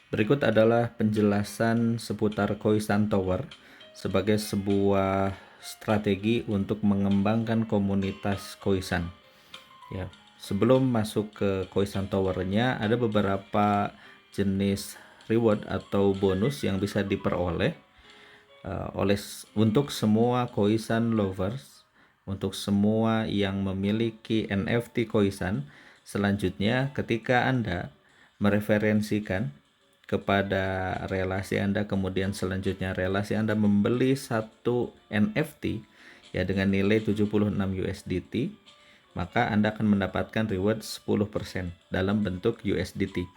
Berikut adalah penjelasan seputar Khoisan Tower sebagai sebuah strategi untuk mengembangkan komunitas Khoisan. Ya, sebelum masuk ke Khoisan Tower-nya, ada beberapa jenis reward atau bonus yang bisa diperoleh untuk semua Khoisan lovers, untuk semua yang memiliki NFT Khoisan. Selanjutnya, ketika Anda mereferensikan kepada relasi Anda, kemudian selanjutnya relasi Anda membeli satu NFT ya dengan nilai 76 USDT, maka Anda akan mendapatkan reward 10% dalam bentuk USDT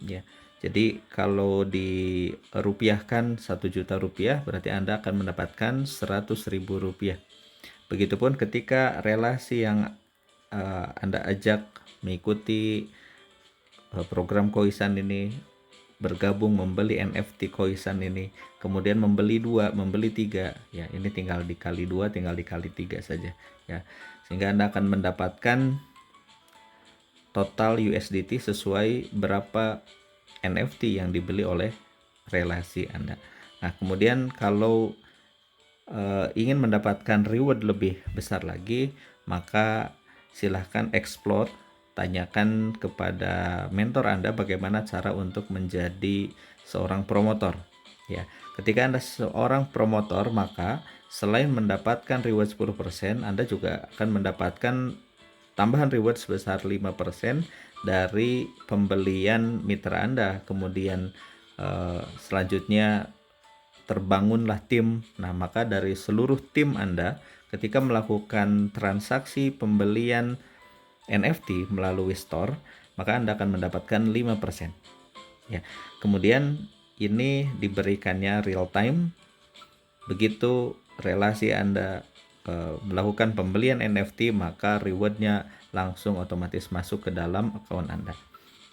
ya. Jadi kalau dirupiahkan 1 juta rupiah, berarti Anda akan mendapatkan 100.000 rupiah. Begitupun ketika relasi yang Anda ajak mengikuti program Khoisan ini, bergabung membeli NFT Khoisan ini, kemudian membeli 2, membeli 3, ya ini tinggal dikali 2, tinggal dikali 3 saja ya. Sehingga Anda akan mendapatkan total USDT sesuai berapa NFT yang dibeli oleh relasi Anda. Nah, kemudian kalau ingin mendapatkan reward lebih besar lagi, maka silahkan explore, tanyakan kepada mentor Anda bagaimana cara untuk menjadi seorang promotor. Ya, ketika Anda seorang promotor, maka selain mendapatkan reward 10%, Anda juga akan mendapatkan tambahan reward sebesar 5% dari pembelian mitra Anda. Kemudian selanjutnya terbangunlah tim. Nah, maka dari seluruh tim Anda ketika melakukan transaksi pembelian NFT melalui store, maka Anda akan mendapatkan 5%. Ya. Kemudian ini diberikannya real time. Begitu relasi Anda melakukan pembelian NFT, maka rewardnya langsung otomatis masuk ke dalam akun Anda.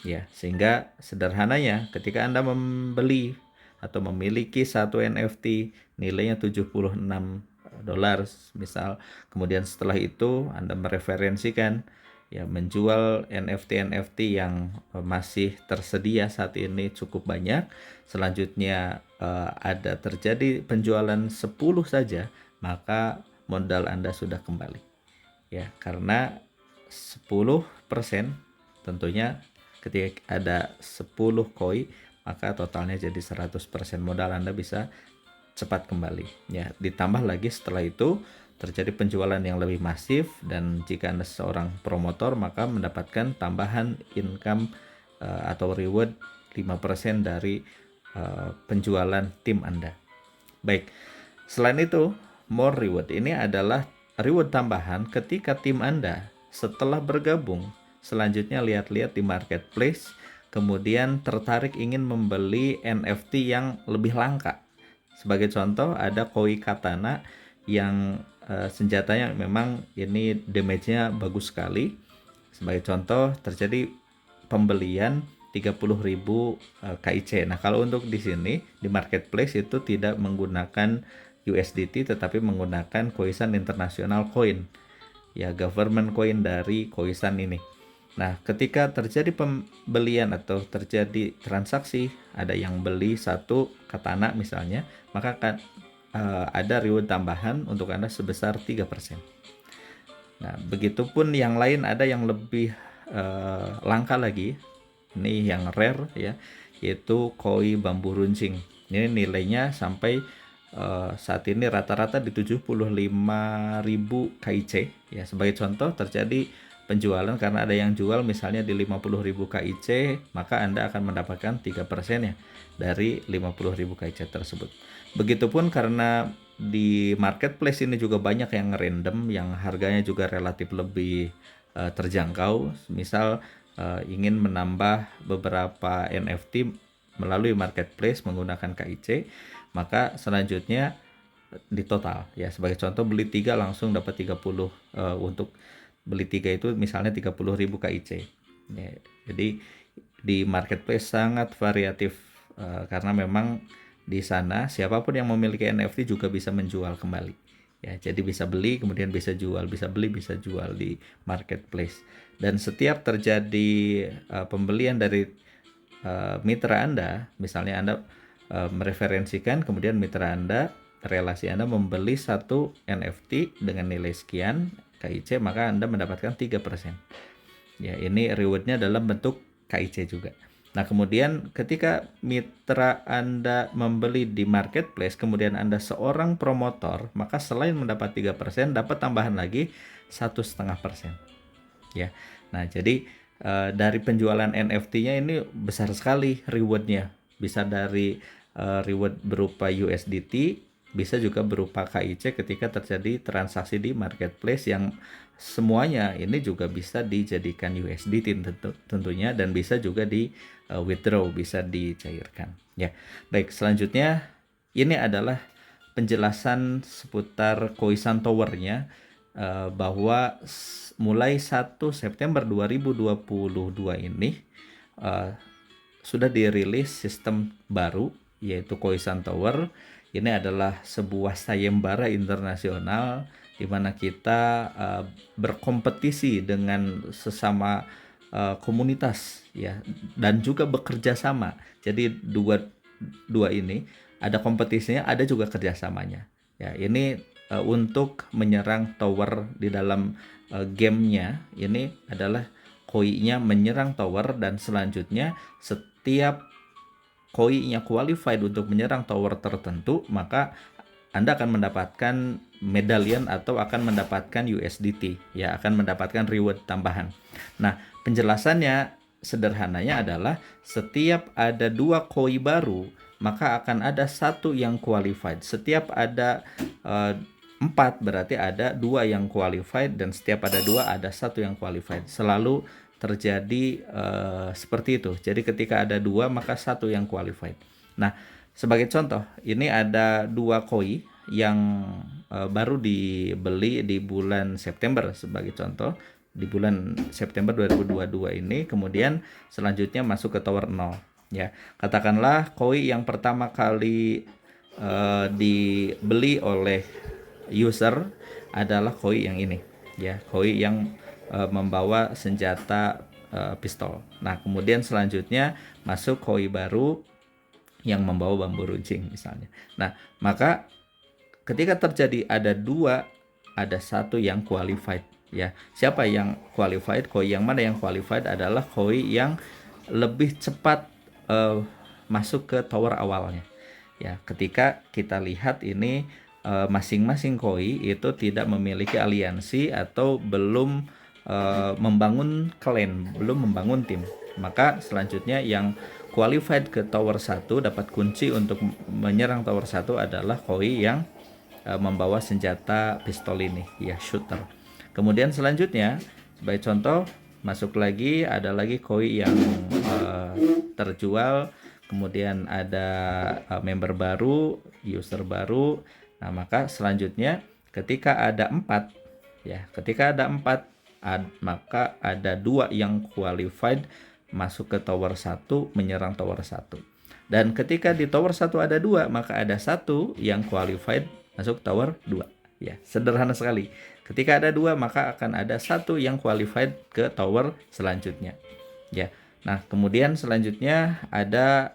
Ya, sehingga sederhananya ketika Anda membeli atau memiliki satu NFT nilainya 76 dolar misal, kemudian setelah itu Anda mereferensikan ya menjual NFT yang masih tersedia saat ini cukup banyak. Selanjutnya ada terjadi penjualan 10 saja, maka modal Anda sudah kembali. Ya, karena 10% tentunya ketika ada 10 koi, maka totalnya jadi 100% modal Anda bisa cepat kembali. Ya, ditambah lagi setelah itu terjadi penjualan yang lebih masif, dan jika Anda seorang promotor maka mendapatkan tambahan income atau reward 5% dari penjualan tim Anda. Baik. Selain itu, more reward ini adalah reward tambahan ketika tim Anda setelah bergabung selanjutnya lihat-lihat di marketplace, kemudian tertarik ingin membeli NFT yang lebih langka. Sebagai contoh, ada koi katana yang senjatanya memang ini damage-nya bagus sekali. Sebagai contoh, terjadi pembelian 30.000 KIC. Nah, kalau untuk di sini di marketplace itu tidak menggunakan USDT tetapi menggunakan Khoisan International Coin. Ya, government coin dari Khoisan ini. Nah, ketika terjadi pembelian atau terjadi transaksi, ada yang beli satu katana misalnya, maka akan ada reward tambahan untuk Anda sebesar 3%. Nah, begitupun yang lain ada yang lebih langka lagi. Ini yang rare ya, yaitu koi bambu runcing. Ini nilainya sampai saat ini rata-rata di 75.000 KIC ya. Sebagai contoh, terjadi penjualan karena ada yang jual misalnya di 50.000 KIC, maka Anda akan mendapatkan 3% ya dari 50.000 KIC tersebut. Begitupun karena di marketplace ini juga banyak yang random yang harganya juga relatif lebih terjangkau. Misal ingin menambah beberapa NFT melalui marketplace menggunakan KIC, maka selanjutnya di total ya. Sebagai contoh, beli 3 langsung dapat 30, untuk beli 3 itu misalnya 30.000 KIC ya. Jadi di marketplace sangat variatif karena memang di sana siapapun yang memiliki NFT juga bisa menjual kembali ya. Jadi bisa beli kemudian bisa jual, bisa beli bisa jual di marketplace. Dan setiap terjadi pembelian dari mitra Anda, misalnya Anda mereferensikan, kemudian mitra Anda, relasi Anda membeli satu NFT dengan nilai sekian KIC, maka Anda mendapatkan 3%. Ya, ini rewardnya dalam bentuk KIC juga. Nah, kemudian ketika mitra Anda membeli di marketplace, kemudian Anda seorang promotor, maka selain mendapat 3%, dapat tambahan lagi 1,5%. Ya. Nah, jadi dari penjualan NFT-nya ini besar sekali rewardnya. Bisa dari reward berupa USDT, bisa juga berupa KIC ketika terjadi transaksi di marketplace, yang semuanya ini juga bisa dijadikan USDT tentunya, dan bisa juga di withdraw, bisa dicairkan. Ya, baik, selanjutnya ini adalah penjelasan seputar Khoisan Tower-nya, bahwa mulai 1 September 2022 ini sudah dirilis sistem baru, yaitu Khoisan Tower. Ini adalah sebuah sayembara internasional di mana kita berkompetisi dengan sesama komunitas, ya, dan juga bekerja sama. Jadi dua ini ada kompetisinya, ada juga kerjasamanya. Ya, ini untuk menyerang tower di dalam gamenya. Ini adalah koi-nya menyerang tower, dan selanjutnya setiap koi-nya qualified untuk menyerang tower tertentu, maka Anda akan mendapatkan medallion atau akan mendapatkan USDT, ya, akan mendapatkan reward tambahan. Nah, penjelasannya sederhananya adalah setiap ada 2 koi baru, maka akan ada satu yang qualified. Setiap ada 4, berarti ada 2 yang qualified, dan setiap ada 2 ada satu yang qualified. Selalu terjadi seperti itu. Jadi ketika ada 2, maka satu yang qualified. Nah, sebagai contoh, ini ada 2 koi yang baru dibeli di bulan September sebagai contoh. Di bulan September 2022 ini, kemudian selanjutnya masuk ke tower 0. Ya, katakanlah koi yang pertama kali dibeli oleh user adalah koi yang ini, ya, koi yang membawa senjata pistol. Nah, kemudian selanjutnya masuk koi baru yang membawa bambu runcing misalnya. Nah, maka ketika terjadi ada 2, ada satu yang qualified, ya. Siapa yang qualified? Koi yang mana yang qualified? Adalah koi yang lebih cepat masuk ke tower awalnya. Ya, ketika kita lihat ini masing-masing koi itu tidak memiliki aliansi atau belum membangun klan, belum membangun tim. Maka selanjutnya yang qualified ke tower 1 dapat kunci untuk menyerang tower 1 adalah koi yang membawa senjata pistol ini, ya, shooter. Kemudian selanjutnya sebagai contoh, masuk lagi, ada lagi koi yang terjual, kemudian ada member baru, user baru. Nah, maka selanjutnya ketika ada 4, ya, ketika ada 4, maka ada 2 yang qualified masuk ke tower 1 menyerang tower 1. Dan ketika di tower 1 ada 2, maka ada 1 yang qualified masuk tower 2. Ya, sederhana sekali. Ketika ada 2, maka akan ada 1 yang qualified ke tower selanjutnya. Ya. Nah, kemudian selanjutnya ada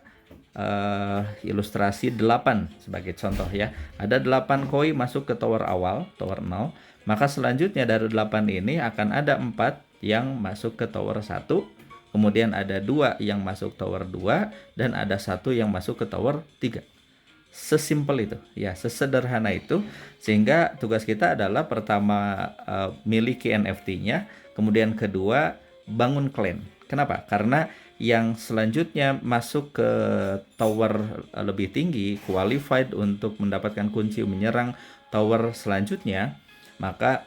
ilustrasi 8 sebagai contoh, ya. Ada 8 koi masuk ke tower awal, tower 0. Maka selanjutnya dari 8 ini akan ada 4 yang masuk ke tower 1. Kemudian ada 2 yang masuk tower 2, dan ada 1 yang masuk ke tower 3. Sesimpel itu, ya, sesederhana itu. Sehingga tugas kita adalah pertama miliki NFT-nya, kemudian kedua bangun clan. Kenapa? Karena yang selanjutnya masuk ke tower lebih tinggi, qualified untuk mendapatkan kunci menyerang tower selanjutnya, maka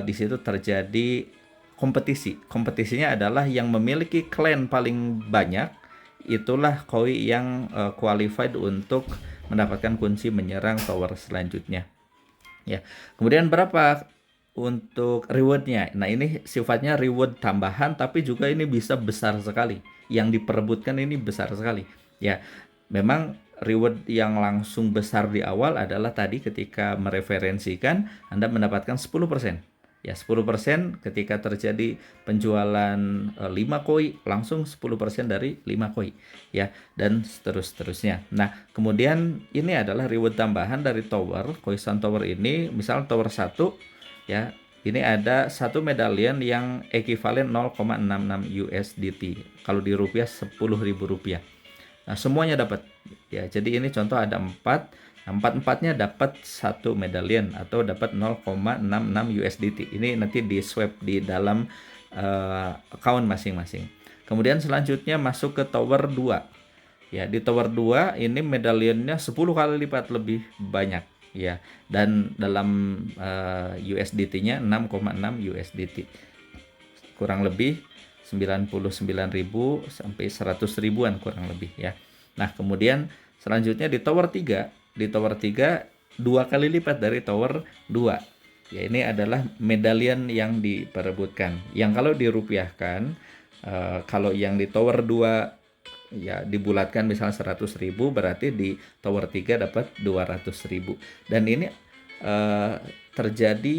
di situ terjadi kompetisi. Kompetisinya adalah yang memiliki clan paling banyak, itulah koi yang qualified untuk mendapatkan kunci menyerang tower selanjutnya. Ya. Kemudian berapa untuk rewardnya? Nah, ini sifatnya reward tambahan, tapi juga ini bisa besar sekali. Yang diperebutkan ini besar sekali. Ya, memang reward yang langsung besar di awal adalah tadi ketika mereferensikan Anda mendapatkan 10%. Ya, 10% ketika terjadi penjualan 5 koi, langsung 10% dari 5 koi. Ya, dan seterusnya. Nah, kemudian ini adalah reward tambahan dari tower, Koisan Tower ini, misal tower 1, ya, ini ada satu medallion yang ekivalen 0,66 USDT. Kalau di rupiah 10.000 rupiah. Nah, semuanya dapat. Ya, jadi ini contoh ada 4. Nah, empat-empatnya dapat satu medallion atau dapat 0,66 USDT. Ini nanti di swap di dalam account masing-masing. Kemudian selanjutnya masuk ke tower 2. Ya, di tower 2 ini medallionnya 10 kali lipat lebih banyak, ya. Dan dalam USDT-nya 6,6 USDT. Kurang lebih 99.000 sampai 100 ribuan kurang lebih, ya. Nah, kemudian selanjutnya di tower 3, dua kali lipat dari tower 2. Ya, ini adalah medallion yang diperebutkan. Yang kalau dirupiahkan, kalau yang di tower 2 ya dibulatkan misalnya 100.000, berarti di tower 3 dapat 200.000. Dan ini terjadi,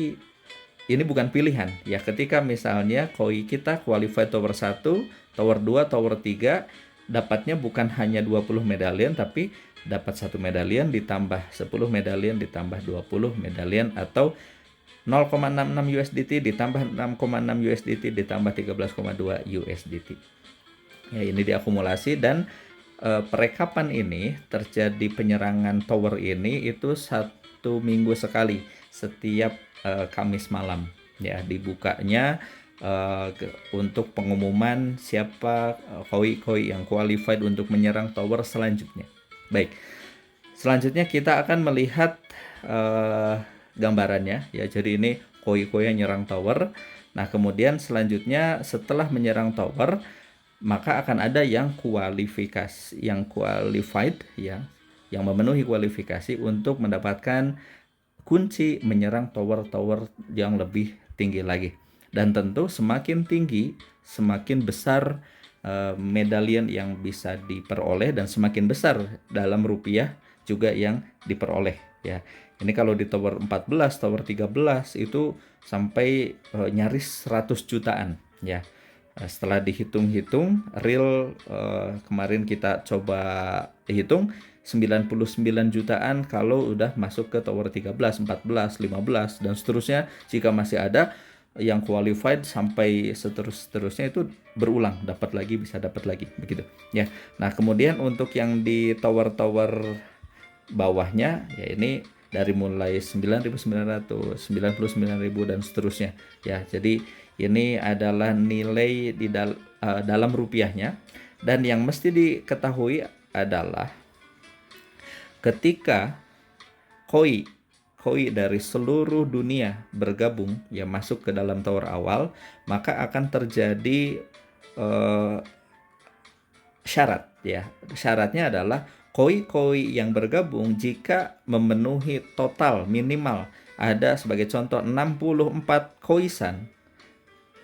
ini bukan pilihan ya, ketika misalnya koi kita qualified tower 1, tower 2, tower 3, dapatnya bukan hanya 20 medallion, tapi dapat 1 medallion ditambah 10 medallion ditambah 20 medallion, atau 0,66 USDT ditambah 6,6 USDT ditambah 13,2 USDT. Ya, ini diakumulasi, dan perekapan ini terjadi, penyerangan tower ini itu 1 minggu sekali, setiap Kamis malam, ya. Dibukanya untuk pengumuman siapa koi-koi yang qualified untuk menyerang tower selanjutnya. Baik, selanjutnya kita akan melihat gambarannya, ya. Jadi ini koi-koi yang nyerang tower. Nah, kemudian selanjutnya setelah menyerang tower, maka akan ada yang kualifikasi, yang qualified, ya, yang memenuhi kualifikasi untuk mendapatkan kunci menyerang tower-tower yang lebih tinggi lagi. Dan tentu semakin tinggi, semakin besar medallion yang bisa diperoleh, dan semakin besar dalam rupiah juga yang diperoleh, ya. Ini kalau di tower 14, tower 13 itu sampai nyaris 100 jutaan, ya. Setelah dihitung-hitung real, kemarin kita coba hitung 99 jutaan kalau udah masuk ke tower 13, 14, 15 dan seterusnya. Jika masih ada yang qualified sampai seterusnya, itu berulang, dapat lagi, bisa dapat lagi, begitu, ya. Nah, kemudian untuk yang di tower-tower bawahnya, ya, ini dari mulai 9.900, 99.000 dan seterusnya, ya. Jadi ini adalah nilai di dalam rupiahnya. Dan yang mesti diketahui adalah ketika koi dari seluruh dunia bergabung, ya, masuk ke dalam tower awal, maka akan terjadi syarat, ya. Syaratnya adalah koi-koi yang bergabung jika memenuhi total minimal, ada sebagai contoh 64 koisan,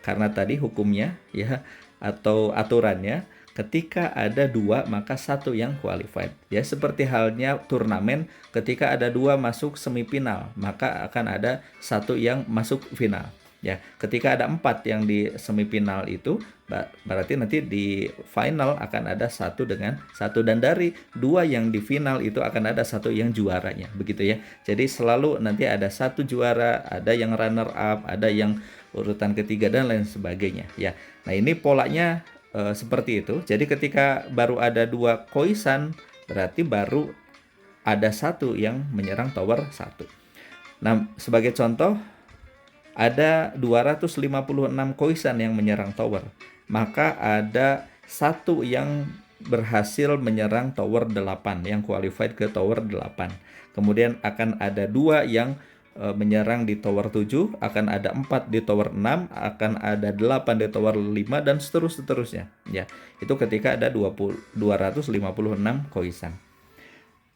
karena tadi hukumnya, ya, atau aturannya, ketika ada 2 maka 1 yang qualified, ya. Seperti halnya turnamen, ketika ada 2 masuk semifinal, maka akan ada 1 yang masuk final, ya. Ketika ada 4 yang di semifinal, itu berarti nanti di final akan ada 1 dengan 1, dan dari 2 yang di final itu akan ada 1 yang juaranya, begitu, ya. Jadi selalu nanti ada 1 juara, ada yang runner up, ada yang urutan ketiga, dan lain sebagainya, ya. Nah, ini polanya seperti itu. Jadi ketika baru ada 2 koisan, berarti baru ada 1 yang menyerang tower 1. Nah, sebagai contoh, ada 256 koisan yang menyerang tower, maka ada 1 yang berhasil menyerang tower 8, yang qualified ke tower 8. Kemudian akan ada 2 yang menyerang di tower 7, akan ada 4 di tower 6, akan ada 8 di tower 5, dan seterusnya, ya. Itu ketika ada 256 koisan.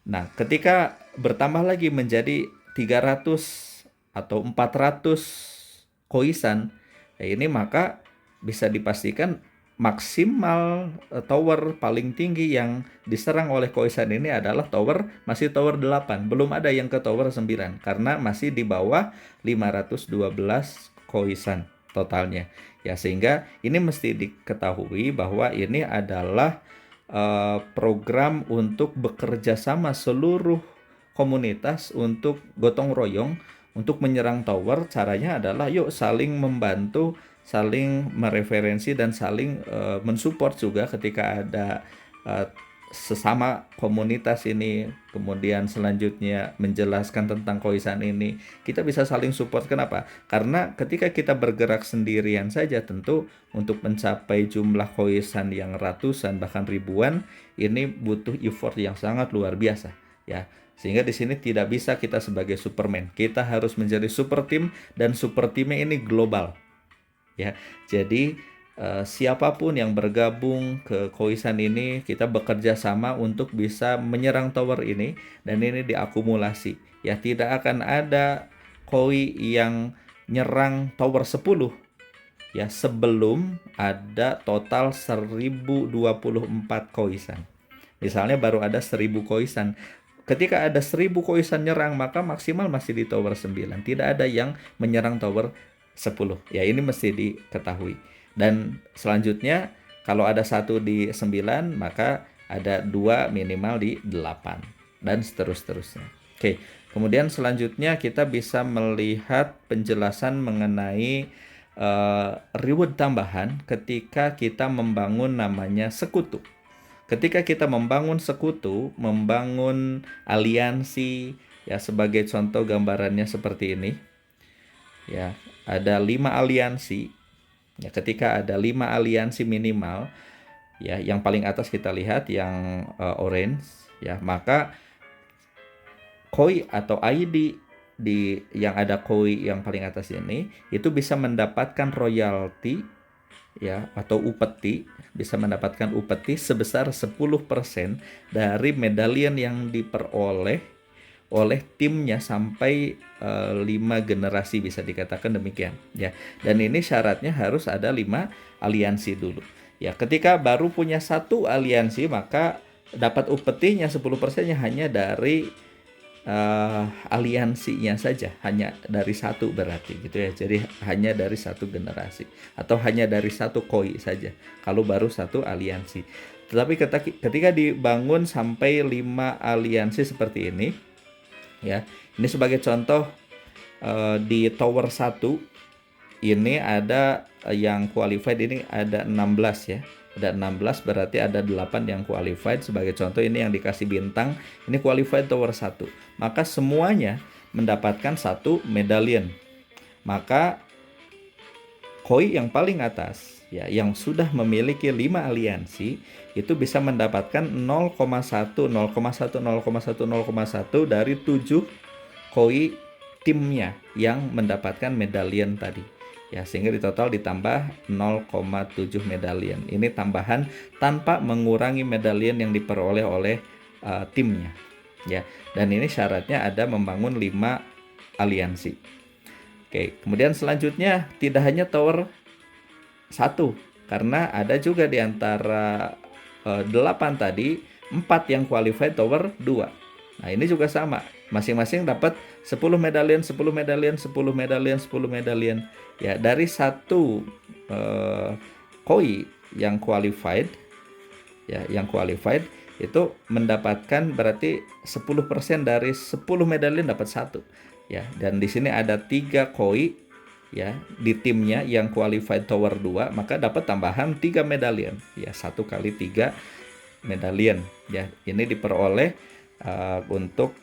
Nah, ketika bertambah lagi menjadi 300 atau 400 koisan, ya, ini maka bisa dipastikan maksimal tower paling tinggi yang diserang oleh koisan ini adalah masih tower 8, belum ada yang ke tower 9, karena masih di bawah 512 koisan totalnya. Ya, sehingga ini mesti diketahui bahwa ini adalah program untuk bekerja sama seluruh komunitas untuk gotong royong untuk menyerang tower. Caranya adalah yuk saling membantu, saling mereferensi dan saling mensupport juga ketika ada sesama komunitas ini, kemudian selanjutnya menjelaskan tentang koisan ini, kita bisa saling support. Kenapa? Karena ketika kita bergerak sendirian saja, tentu untuk mencapai jumlah koisan yang ratusan bahkan ribuan, ini butuh effort yang sangat luar biasa, ya. Sehingga di sini tidak bisa kita sebagai Superman, kita harus menjadi super team, dan super teamnya ini global, ya. Jadi siapapun yang bergabung ke koisan ini, kita bekerja sama untuk bisa menyerang tower ini, dan ini diakumulasi. Ya, tidak akan ada koi yang nyerang tower 10 ya sebelum ada total 1024 koisan. Misalnya baru ada 1000 koisan. Ketika ada 1000 koisan nyerang, maka maksimal masih di tower 9. Tidak ada yang menyerang tower 10. Ya, ini mesti diketahui. Dan selanjutnya kalau ada 1 di 9, maka ada 2 minimal di 8 dan seterusnya. Oke, kemudian selanjutnya kita bisa melihat penjelasan mengenai reward tambahan ketika kita membangun namanya sekutu. Ketika kita membangun sekutu, membangun aliansi, ya sebagai contoh gambarannya seperti ini. Ya, ada 5 aliansi. Ya, ketika ada 5 aliansi minimal, ya, yang paling atas kita lihat yang orange, ya, maka koi atau ID yang ada koi yang paling atas ini itu bisa mendapatkan royalti, ya, atau upeti, bisa mendapatkan upeti sebesar 10% dari medalian yang diperoleh oleh timnya sampai 5 generasi, bisa dikatakan demikian, ya. Dan ini syaratnya harus ada 5 aliansi dulu. Ya, ketika baru punya 1 aliansi, maka dapat upetinya 10%-nya hanya dari aliansinya saja, hanya dari 1 berarti gitu ya. Jadi hanya dari 1 generasi atau hanya dari 1 koi saja kalau baru 1 aliansi. Tetapi ketika dibangun sampai 5 aliansi seperti ini, ya, ini sebagai contoh di tower 1 ini ada yang qualified, ini ada 16 ya. Ada 16 berarti ada 8 yang qualified. Sebagai contoh ini yang dikasih bintang, ini qualified tower 1. Maka semuanya mendapatkan 1 medalion. Maka koi yang paling atas, ya, yang sudah memiliki 5 aliansi itu bisa mendapatkan 0,1 dari 7 koi timnya yang mendapatkan medalion tadi. Ya, sehingga di total ditambah 0,7 medalion. Ini tambahan tanpa mengurangi medalion yang diperoleh oleh timnya. Ya, dan ini syaratnya ada membangun 5 aliansi. Oke, kemudian selanjutnya tidak hanya tower 1, karena ada juga di antara 8 tadi 4 yang qualified tower 2. Nah, ini juga sama. Masing-masing dapat 10 medalion, 10 medalion, 10 medalion, 10 medalion. Ya, dari 1 koi yang qualified, ya, yang qualified itu mendapatkan berarti 10% dari 10 medalion dapat 1. Ya, dan di sini ada 3 koi, ya, di timnya yang qualified tower 2, maka dapat tambahan 3 medalion. Ya, 1 kali 3 medalion. Ya, ini diperoleh untuk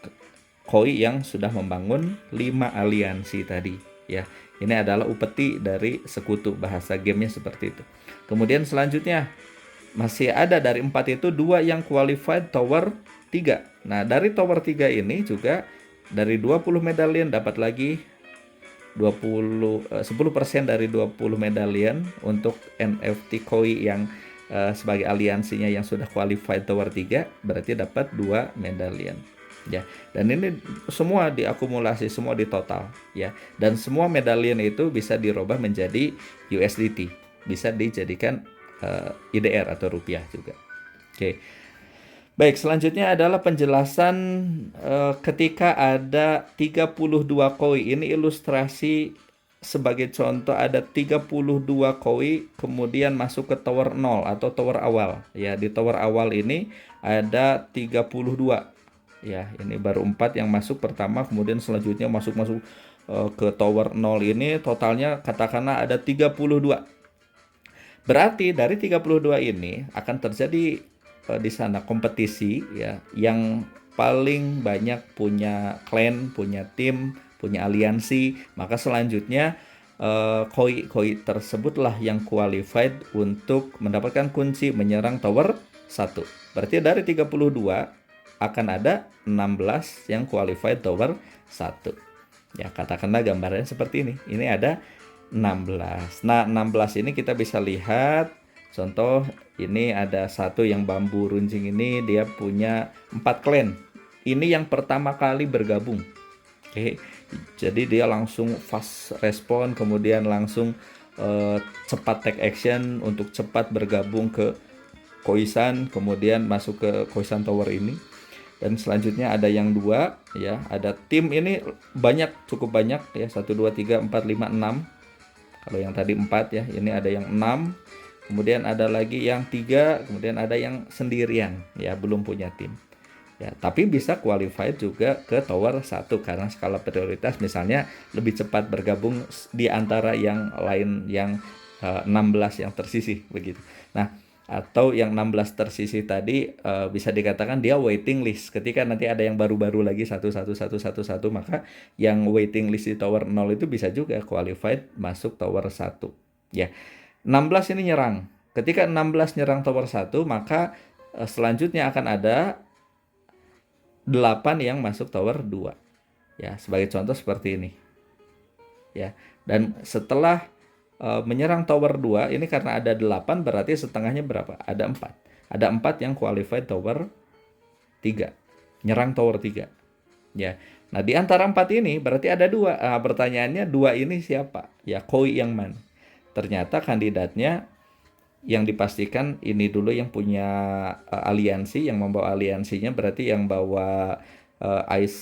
koi yang sudah membangun 5 aliansi tadi, ya. Ini adalah upeti dari sekutu, bahasa gamenya seperti itu. Kemudian selanjutnya masih ada dari 4 itu 2 yang qualified tower 3. Nah, dari tower 3 ini juga dari 20 medalion dapat lagi 10% dari 20 medalion untuk NFT koi yang sebagai aliansinya yang sudah qualified tower 3, berarti dapat 2 medalion. Ya, dan ini semua diakumulasi, semua ditotal, ya. Dan semua medalion itu bisa dirubah menjadi USDT, bisa dijadikan IDR atau rupiah juga. Oke. Baik, selanjutnya adalah penjelasan ketika ada 32 koi. Ini ilustrasi sebagai contoh ada 32 koi kemudian masuk ke tower 0 atau tower awal. Ya, di tower awal ini ada 32. Ya, ini baru 4 yang masuk pertama, kemudian selanjutnya masuk-masuk ke tower 0 ini totalnya katakanlah ada 32. Berarti dari 32 ini akan terjadi di sana kompetisi ya, yang paling banyak punya klan, punya tim, punya aliansi, maka selanjutnya koi-koi tersebutlah yang qualified untuk mendapatkan kunci menyerang tower 1. Berarti dari 32 akan ada 16 yang qualified tower 1. Ya, katakanlah gambarnya seperti ini. Ini ada 16. Nah, 16 ini kita bisa lihat contoh ini ada satu yang bambu runcing ini dia punya 4 klan. Ini yang pertama kali bergabung. Oke. Jadi dia langsung fast respon, kemudian langsung cepat take action untuk cepat bergabung ke Koisan, kemudian masuk ke Koisan Tower ini. Dan selanjutnya ada yang 2 ya, ada tim ini banyak, cukup banyak ya, 1 2 3 4 5 6. Kalau yang tadi 4 ya, ini ada yang 6. Kemudian ada lagi yang 3, kemudian ada yang sendirian ya, belum punya tim. Ya, tapi bisa qualified juga ke tower 1 karena skala prioritas misalnya lebih cepat bergabung di antara yang lain yang 16 yang tersisih begitu. Nah, atau yang 16 tersisih tadi bisa dikatakan dia waiting list. Ketika nanti ada yang baru-baru lagi satu, maka yang waiting list di tower 0 itu bisa juga qualified masuk tower 1. Ya. 16 ini nyerang. Ketika 16 nyerang tower 1, maka selanjutnya akan ada 8 yang masuk tower 2. Ya, sebagai contoh seperti ini. Ya. Dan setelah menyerang tower 2, ini karena ada 8 berarti setengahnya berapa? Ada 4. Ada 4 yang qualified tower 3. Nyerang tower 3. Ya. Nah, di antara 4 ini berarti ada 2. Pertanyaannya 2 ini siapa? Ya, koi yang mana? Ternyata kandidatnya yang dipastikan ini dulu yang punya aliansi, yang membawa aliansinya berarti yang bawa Ice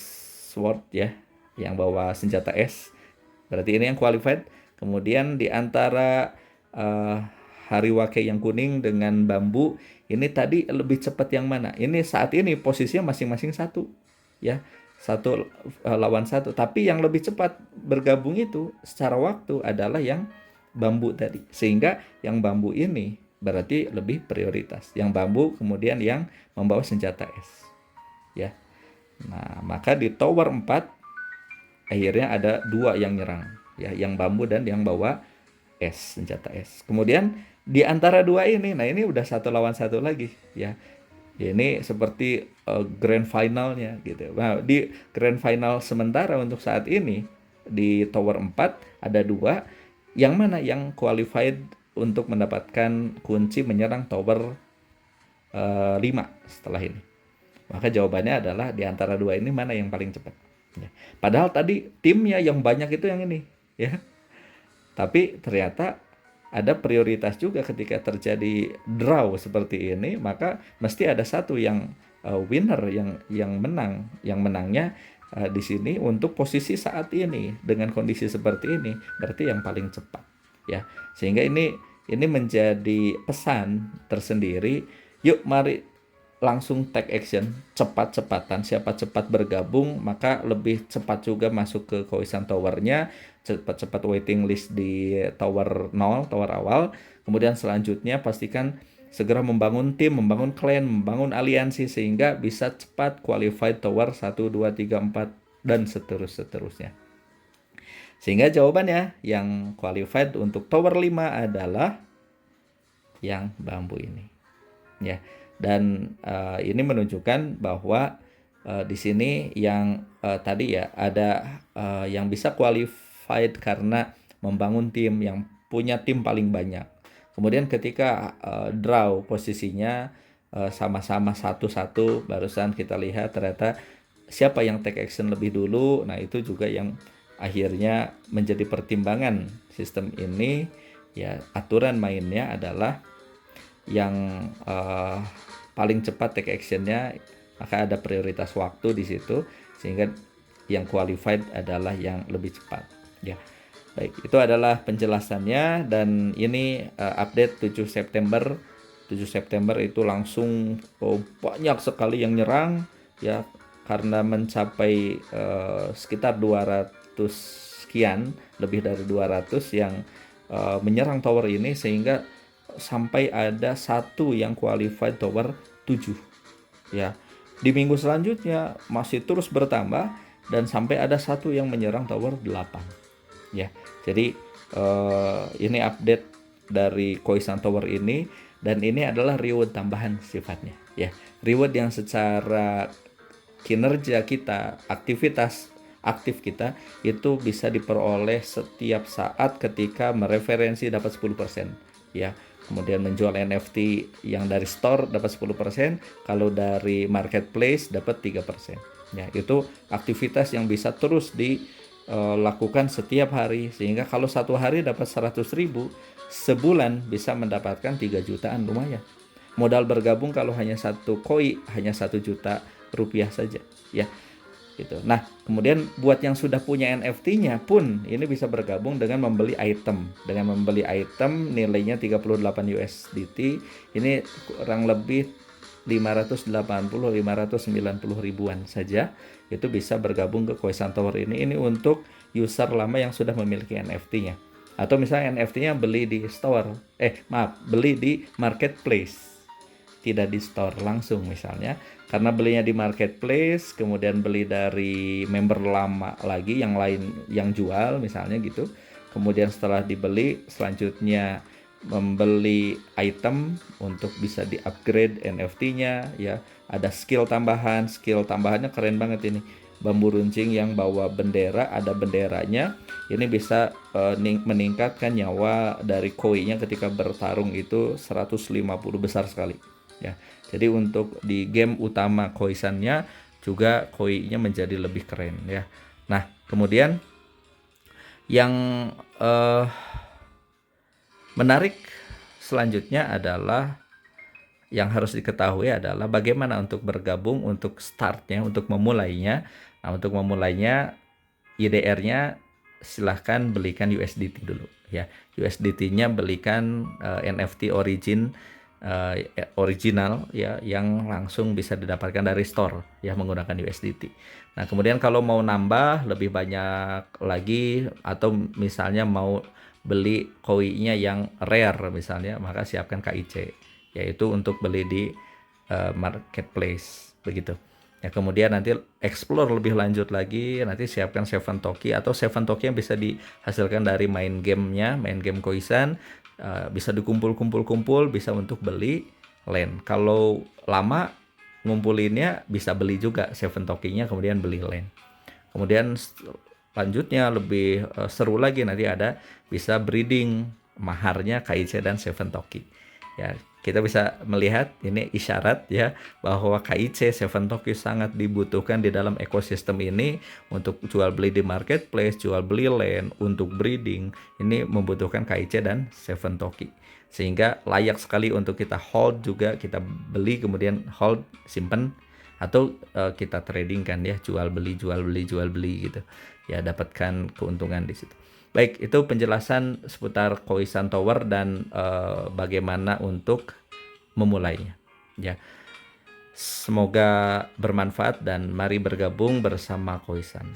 Sword ya, yang bawa senjata es. Berarti ini yang qualified. Kemudian di antara Hariwake yang kuning dengan bambu, ini tadi lebih cepat yang mana? Ini saat ini posisinya masing-masing 1 ya. 1 lawan 1. Tapi yang lebih cepat bergabung itu secara waktu adalah yang bambu tadi. Sehingga yang bambu ini berarti lebih prioritas. Yang bambu kemudian yang membawa senjata es. Ya. Nah, maka di tower 4 akhirnya ada 2 yang nyerang. Ya, yang bambu dan yang bawa es, senjata es. Kemudian di antara 2 ini, nah ini udah 1 lawan 1 lagi ya. Ini seperti grand finalnya gitu. Nah, di grand final sementara untuk saat ini di tower 4 ada 2 yang mana yang qualified untuk mendapatkan kunci menyerang tower 5 setelah ini. Maka jawabannya adalah di antara 2 ini mana yang paling cepat. Ya. Padahal tadi timnya yang banyak itu yang ini ya. Tapi ternyata ada prioritas juga ketika terjadi draw seperti ini, maka mesti ada satu yang winner yang menang, yang menangnya di sini untuk posisi saat ini dengan kondisi seperti ini berarti yang paling cepat ya. Sehingga ini menjadi pesan tersendiri. Yuk mari langsung take action, cepat-cepatan. Siapa cepat bergabung maka lebih cepat juga masuk ke Koisan Tower-nya, cepat-cepat waiting list di tower 0, tower awal. Kemudian selanjutnya pastikan segera membangun tim, membangun klan, membangun aliansi sehingga bisa cepat qualified tower 1, 2, 3, 4 dan seterusnya. Sehingga jawabannya yang qualified untuk tower 5 adalah yang bambu ini. Ya. Dan ini menunjukkan bahwa di sini yang tadi ya ada yang bisa qualified karena membangun tim, yang punya tim paling banyak. Kemudian ketika draw posisinya sama-sama 1-1, barusan kita lihat ternyata siapa yang take action lebih dulu. Nah, itu juga yang akhirnya menjadi pertimbangan sistem ini ya. Aturan mainnya adalah yang paling cepat take actionnya, maka ada prioritas waktu di situ sehingga yang qualified adalah yang lebih cepat ya. Baik, itu adalah penjelasannya, dan ini update 7 September. 7 September itu langsung banyak sekali yang nyerang ya, karena mencapai sekitar 200 sekian, lebih dari 200 yang menyerang tower ini, sehingga sampai ada satu yang qualified tower 7 ya. Di minggu selanjutnya masih terus bertambah dan sampai ada satu yang menyerang tower 8 ya. Jadi ini update dari Khoisan Tower ini, dan ini adalah reward tambahan sifatnya ya. Reward yang secara kinerja kita, aktivitas aktif kita itu bisa diperoleh setiap saat ketika mereferensi dapat 10% ya. Kemudian menjual NFT yang dari store dapat 10%, kalau dari marketplace dapat 3%. Ya, itu aktivitas yang bisa terus dilakukan setiap hari, sehingga kalau satu hari dapat 100.000, sebulan bisa mendapatkan 3 jutaan, lumayan. Modal bergabung kalau hanya satu koi hanya 1 juta rupiah saja ya. Gitu. Nah, kemudian buat yang sudah punya NFT-nya pun ini bisa bergabung dengan membeli item. Dengan membeli item nilainya 38 USDT, ini kurang lebih 580-590 ribuan saja. Itu bisa bergabung ke Khoisan Tower ini. Ini untuk user lama yang sudah memiliki NFT-nya. Atau misalnya NFT-nya beli di store, beli di marketplace, tidak di store langsung misalnya, karena belinya di marketplace, kemudian beli dari member lama lagi yang lain yang jual misalnya gitu, kemudian setelah dibeli selanjutnya membeli item untuk bisa di upgrade NFT-nya ya. Ada skill tambahannya keren banget ini, bambu runcing yang bawa bendera, ada benderanya, ini bisa meningkatkan nyawa dari koi-nya ketika bertarung itu 150 besar sekali ya. Jadi untuk di game utama Khoisan-nya juga koi-nya menjadi lebih keren ya. Nah, kemudian yang menarik selanjutnya adalah, yang harus diketahui adalah bagaimana untuk bergabung, untuk startnya, untuk memulainya. Nah, untuk memulainya IDR-nya silahkan belikan USDT dulu ya. USDT-nya belikan NFT original ya, yang langsung bisa didapatkan dari store ya menggunakan USDT. Nah, kemudian kalau mau nambah lebih banyak lagi, atau misalnya mau beli koi-nya yang rare misalnya, maka siapkan KIC, yaitu untuk beli di marketplace begitu. Ya, kemudian nanti explore lebih lanjut lagi, nanti siapkan 7 Toki, atau 7 Toki yang bisa dihasilkan dari main game Khoisan, bisa dikumpul-kumpul, bisa untuk beli land. Kalau lama ngumpulinnya bisa beli juga 7 Tokinya, kemudian beli land. Kemudian lanjutnya lebih seru lagi, nanti ada bisa breeding maharnya KIC dan 7 Toki ya. Kita bisa melihat ini isyarat ya, bahwa KIC 7 Toki sangat dibutuhkan di dalam ekosistem ini untuk jual beli di marketplace, jual beli land, untuk breeding. Ini membutuhkan KIC dan 7 Toki, sehingga layak sekali untuk kita hold juga, kita beli kemudian hold, simpen, atau kita trading kan ya, jual beli gitu ya, dapatkan keuntungan di situ. Baik, itu penjelasan seputar Khoisan Tower dan bagaimana untuk memulainya ya. Semoga bermanfaat dan mari bergabung bersama Khoisan.